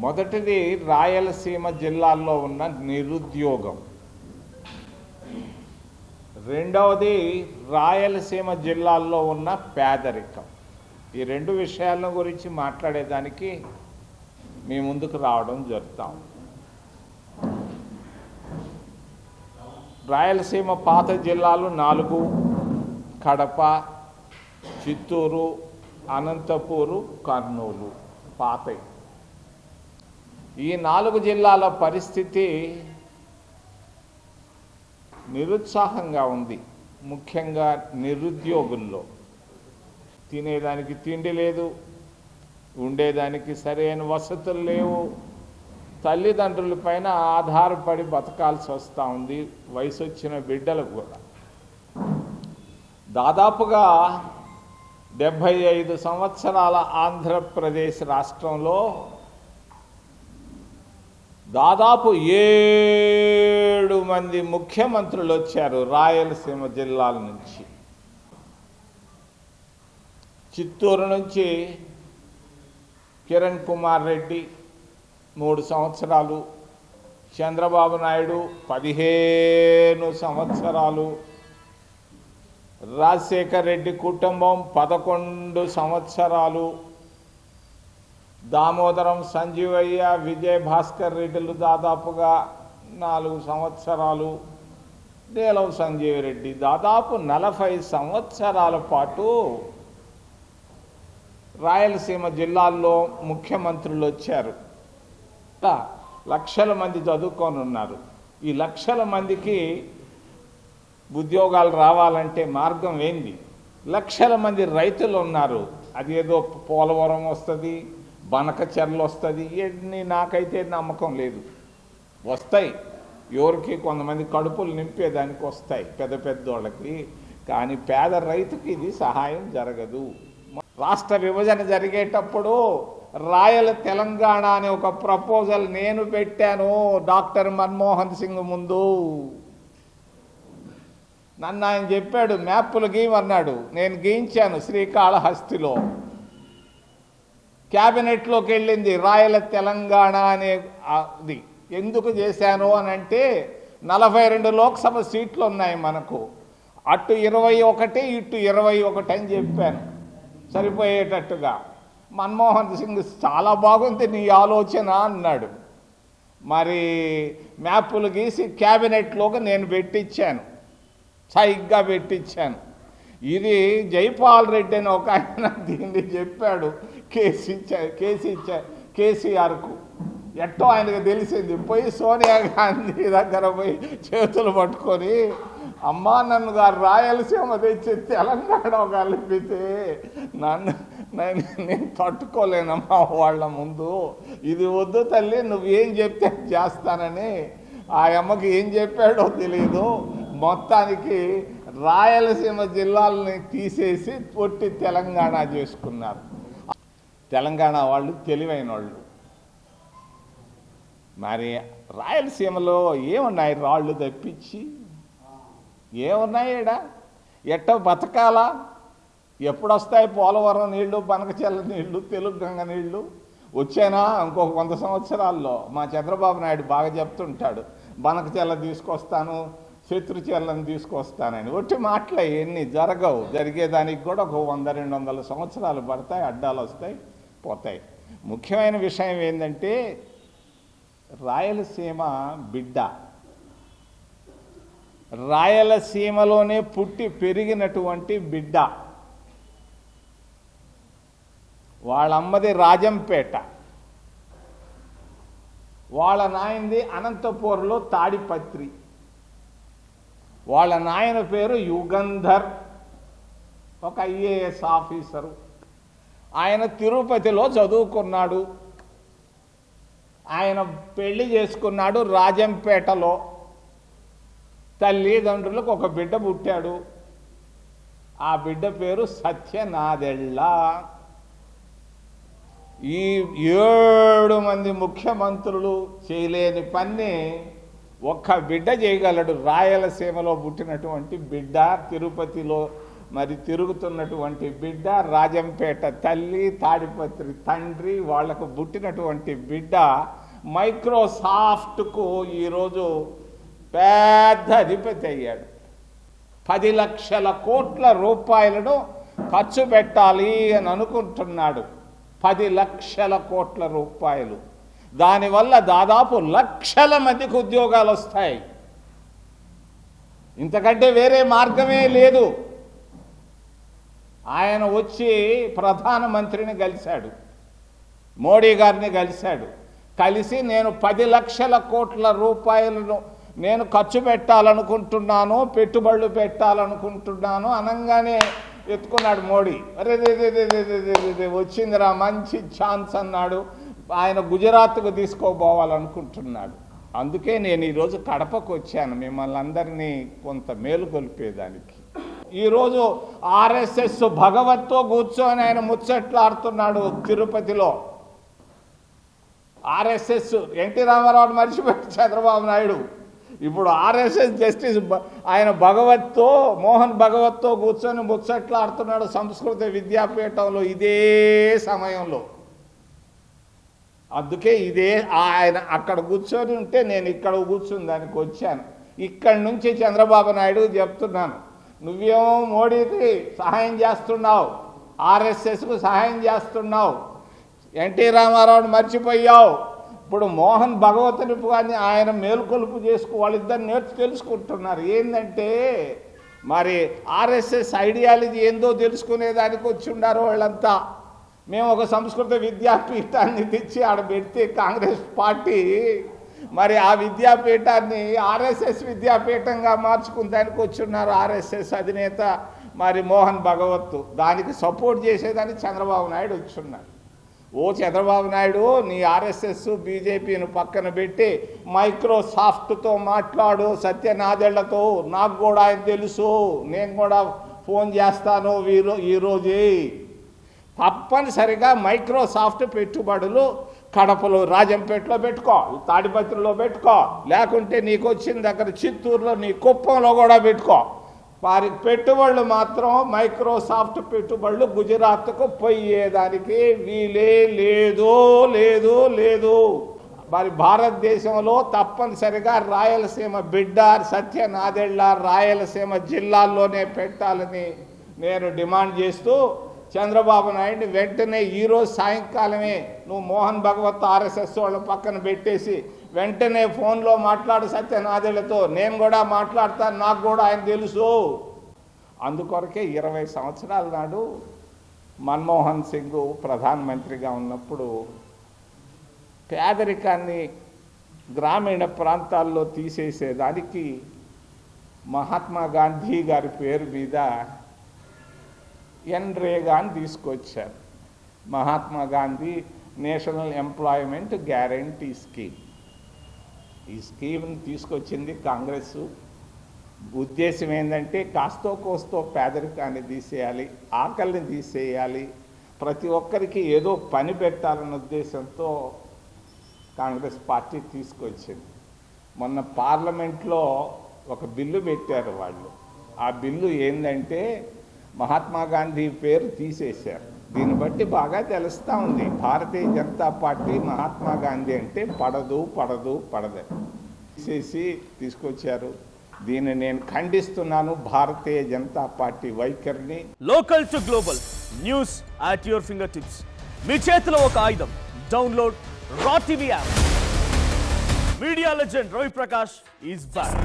మొదటిది రాయలసీమ జిల్లాల్లో ఉన్న నిరుద్యోగం, రెండవది రాయలసీమ జిల్లాల్లో ఉన్న పేదరికం. ఈ రెండు విషయాల గురించి మాట్లాడేదానికి మీ ముందుకు రావడం జరుగుతాం. రాయలసీమ పాత జిల్లాలు 4: కడప, చిత్తూరు, అనంతపూరు, కర్నూలు పాతయి. ఈ 4 జిల్లాల పరిస్థితి నిరుత్సాహంగా ఉంది. ముఖ్యంగా నిరుద్యోగుల్లో తినేదానికి తిండి లేదు, ఉండేదానికి సరైన వసతులు లేవు, తల్లిదండ్రుల పైన ఆధారపడి బతకాల్సి వస్తూ ఉంది. వయసు వచ్చిన బిడ్డలకు కూడా దాదాపుగా 75 సంవత్సరాల ఆంధ్రప్రదేశ్ రాష్ట్రంలో దాదాపు 7 మంది ముఖ్యమంత్రులు వచ్చారు రాయలసీమ జిల్లాల నుంచి. చిత్తూరు నుంచి కిరణ్ కుమార్ రెడ్డి 3 సంవత్సరాలు, చంద్రబాబు నాయుడు 15 సంవత్సరాలు, రాజశేఖర్ రెడ్డి కుటుంబం 11 సంవత్సరాలు, దామోదరం సంజీవయ్య, విజయభాస్కర్ రెడ్డిలు దాదాపుగా 4 సంవత్సరాలు, నీలవ సంజీవరెడ్డి దాదాపు 40 సంవత్సరాల పాటు రాయలసీమ జిల్లాల్లో ముఖ్యమంత్రులు వచ్చారు. లక్షల మంది చదువుకొని ఉన్నారు. ఈ లక్షల మందికి ఉద్యోగాలు రావాలంటే మార్గం ఏంది? లక్షల మంది రైతులు ఉన్నారు. అది ఏదో పోలవరం వస్తుంది, బనకచెర్లు వస్తుంది, ఇవన్నీ నాకైతే నమ్మకం లేదు. వస్తాయి, ఎవరికి కొంతమంది కడుపులు నింపేదానికి వస్తాయి పెద్ద పెద్దోళ్ళకి, కానీ పేద రైతుకి ఇది సహాయం జరగదు. రాష్ట్ర విభజన జరిగేటప్పుడు రాయల తెలంగాణ అనే ఒక ప్రపోజల్ నేను పెట్టాను డాక్టర్ మన్మోహన్ సింగ్ ముందు. నన్ను ఆయన చెప్పాడు మ్యాప్లు గీయమన్నాడు, నేను గీయించాను శ్రీకాళహస్తిలో. క్యాబినెట్లోకి వెళ్ళింది రాయల తెలంగాణ అనేది. ఎందుకు చేశాను అని అంటే 42 లోక్సభ సీట్లు ఉన్నాయి మనకు, అటు 21 ఇటు 21 అని చెప్పాను సరిపోయేటట్టుగా. మన్మోహన్ సింగ్ చాలా బాగుంది నీ ఆలోచన అన్నాడు. మరి మ్యాప్లు గీసి క్యాబినెట్లోకి నేను పెట్టించాను, సైగ్గా పెట్టించాను. ఇది జైపాల్ రెడ్డి అని ఒక ఆయన దీన్ని చెప్పాడు కేసీఆర్కు. ఎట్టో ఆయనకు తెలిసింది. పోయి సోనియా గాంధీ దగ్గర పోయి చేతులు పట్టుకొని, అమ్మా నన్ను గారు రాయలసీమ తెచ్చి తెలంగాణ కలిపితే నేను తట్టుకోలేనమ్మా వాళ్ళ ముందు, ఇది వద్దు తల్లి, నువ్వేం చెప్తే చేస్తానని ఆ అమ్మకి ఏం చెప్పాడో తెలియదు. మొత్తానికి రాయలసీమ జిల్లాలని తీసేసి పొట్టి తెలంగాణ చేసుకున్నారు. తెలంగాణ వాళ్ళు తెలివైన వాళ్ళు. మరి రాయలసీమలో ఏమున్నాయి? రాళ్ళు తప్పించి ఏమున్నాయిడా? ఎట్ట బతకాలా? ఎప్పుడు వస్తాయి పోలవరం నీళ్లు, బనకచెల్ల నీళ్లు, తెలుగు గంగ నీళ్లు? వచ్చానా ఇంకొక 100 సంవత్సరాల్లో. మా చంద్రబాబు నాయుడు బాగా చెప్తుంటాడు, బనకచెల్ల తీసుకొస్తాను, శత్రుచెల్లని తీసుకొస్తానని. ఒట్టి మాటలే, ఎన్ని జరగవు. జరిగేదానికి కూడా ఒక 100-200 సంవత్సరాలు పడతాయి, అడ్డాలు వస్తాయి, పోతాయి. ముఖ్యమైన విషయం ఏంటంటే రాయలసీమ బిడ్డ, రాయలసీమలోనే పుట్టి పెరిగినటువంటి బిడ్డ. వాళ్ళమ్మది రాజంపేట, వాళ్ళ నాయనది అనంతపూర్లో తాడిపత్రి. వాళ్ళ నాయన పేరు యుగంధర్, ఒక IAS ఆఫీసరు. ఆయన తిరుపతిలో చదువుకున్నాడు. ఆయన పెళ్లి చేసుకున్నాడు రాజంపేటలో. తల్లిదండ్రులకు ఒక బిడ్డ పుట్టాడు. ఆ బిడ్డ పేరు సత్యనాదెళ్ళ. ఈ 7 మంది ముఖ్యమంత్రులు చేయలేని పని ఒక్క బిడ్డ చేయగలడు. రాయలసీమలో పుట్టినటువంటి బిడ్డ, తిరుపతిలో మరి తిరుగుతున్నటువంటి బిడ్డ, రాజంపేట తల్లి, తాడిపత్రి తండ్రి, వాళ్లకు పుట్టినటువంటి బిడ్డ మైక్రోసాఫ్ట్కు ఈరోజు పెద్ద అధిపతి అయ్యాడు. 10 లక్షల కోట్ల రూపాయలను ఖర్చు పెట్టాలి అని అనుకుంటున్నాడు. 10 లక్షల కోట్ల రూపాయలు. దానివల్ల దాదాపు లక్షల మందికి ఉద్యోగాలు వస్తాయి. ఇంతకంటే వేరే మార్గమే లేదు. ఆయన వచ్చి ప్రధానమంత్రిని కలిశాడు, మోడీ గారిని కలిసి నేను 10 లక్షల కోట్ల రూపాయలను నేను ఖర్చు పెట్టాలనుకుంటున్నాను, పెట్టుబడులు పెట్టాలనుకుంటున్నాను అనగానే ఎత్తుకున్నాడు మోడీ. అరే వచ్చిందిరా మంచి ఛాన్స్ అన్నాడు. ఆయన గుజరాత్కు తీసుకోబోవాలనుకుంటున్నాడు. అందుకే నేను ఈరోజు కడపకు వచ్చాను, మిమ్మల్ని అందరినీ కొంత మేలుకొల్పేదానికి. ఈరోజు ఆర్ఎస్ఎస్ భగవత్తో కూర్చొని ఆయన ముచ్చట్లాడుతున్నాడు తిరుపతిలో. ఆర్ఎస్ఎస్ ఎన్టీ రామారావుని మర్చిపెట్టి చంద్రబాబు నాయుడు ఇప్పుడు ఆర్ఎస్ఎస్ జస్టిస్ ఆయన భగవత్తో, మోహన్ భగవత్తో కూర్చొని ముచ్చట్లాడుతున్నాడు సంస్కృత విద్యాపీఠంలో ఇదే సమయంలో. అందుకే ఆయన అక్కడ కూర్చొని ఉంటే నేను ఇక్కడ కూర్చుని దానికి వచ్చాను. ఇక్కడి నుంచి చంద్రబాబు నాయుడు చెప్తున్నాను, నువ్వేమో మోడీకి సహాయం చేస్తున్నావు, ఆర్ఎస్ఎస్కు సహాయం చేస్తున్నావు, ఎన్టీ రామారావుని మర్చిపోయావు. ఇప్పుడు మోహన్ భగవతుని కానీ ఆయన మేలుకొలుపు వాళ్ళిద్దరు తెలుసుకుంటున్నారు. ఏంటంటే మరి ఆర్ఎస్ఎస్ ఐడియాలజీ ఏందో తెలుసుకునేదానికి వచ్చి ఉన్నారు వాళ్ళంతా. మేము ఒక సంస్కృత విద్యాపీఠాన్ని తెచ్చి ఆడ పెడితే కాంగ్రెస్ పార్టీ మరి ఆ విద్యాపీఠాన్ని ఆర్ఎస్ఎస్ విద్యాపీఠంగా మార్చుకునేదానికి వచ్చి ఉన్నారు ఆర్ఎస్ఎస్ అధినేత మరి మోహన్ భగవత్. దానికి సపోర్ట్ చేసేదానికి చంద్రబాబు నాయుడు వచ్చున్నాడు. ఓ చంద్రబాబు నాయుడు, నీ ఆర్ఎస్ఎస్ బీజేపీని పక్కన పెట్టి మైక్రోసాఫ్ట్తో మాట్లాడు, సత్యనాదెళ్లతో. నాకు కూడా ఆయన తెలుసు, నేను కూడా ఫోన్ చేస్తాను ఈరోజే. తప్పనిసరిగా మైక్రోసాఫ్ట్ పెట్టుబడులు కడపలో, రాజంపేటలో పెట్టుకో, తాడిపత్రిలో పెట్టుకో, లేకుంటే నీకు వచ్చిన దగ్గర చిత్తూరులో, నీ కుప్పంలో కూడా పెట్టుకో. వారికి పెట్టుబడులు మాత్రం మైక్రోసాఫ్ట్ పెట్టుబడులు గుజరాత్కు పోయేదానికి వీలే లేదు. మరి భారతదేశంలో తప్పనిసరిగా రాయలసీమ బిడ్డ, సత్యనాదెళ్ల రాయలసీమ జిల్లాల్లోనే పెట్టాలని నేను డిమాండ్ చేస్తూ చంద్రబాబు నాయుడిని వెంటనే ఈరోజు సాయంకాలమే నువ్వు మోహన్ భగవత్ ఆర్ఎస్ఎస్ వాళ్ళ పక్కన పెట్టేసి వెంటనే ఫోన్లో మాట్లాడు సత్యనాదెళ్లతో. నేను కూడా మాట్లాడతాను, నాకు కూడా ఆయన తెలుసు. అందుకొరకే 20 సంవత్సరాల నాడు మన్మోహన్ సింగ్ ప్రధానమంత్రిగా ఉన్నప్పుడు పేదరికాన్ని గ్రామీణ ప్రాంతాల్లో తీసేసేదానికి మహాత్మా గాంధీ గారి పేరు మీద ఎన్రేగాని తీసుకొచ్చారు. Mahatma Gandhi national employment guarantee scheme. ఈ స్కీమ్ని తీసుకొచ్చింది కాంగ్రెస్. ఉద్దేశం ఏంటంటే కాస్తో కోస్తో పేదరికాన్ని తీసేయాలి, ఆకలిని తీసేయాలి, ప్రతి ఒక్కరికి ఏదో పని పెట్టాలన్న ఉద్దేశంతో కాంగ్రెస్ పార్టీ తీసుకొచ్చింది. మొన్న పార్లమెంట్లో ఒక బిల్లు పెట్టారు వాళ్ళు. ఆ బిల్లు ఏంటంటే మహాత్మా గాంధీ పేరు తీసేశారు. దీన్ని బట్టి బాగా తెలుస్తూ ఉంది భారతీయ జనతా పార్టీ మహాత్మా గాంధీ అంటే పడదు తీసేసి తీసుకొచ్చారు. దీన్ని నేను ఖండిస్తున్నాను భారతీయ జనతా పార్టీ వైఖరిని. Local to global news at your fingertips. మీ చేతిలో ఒక ఆయుధం. డౌన్లోడ్ రా TV app. Media legend Ravi Prakash is back.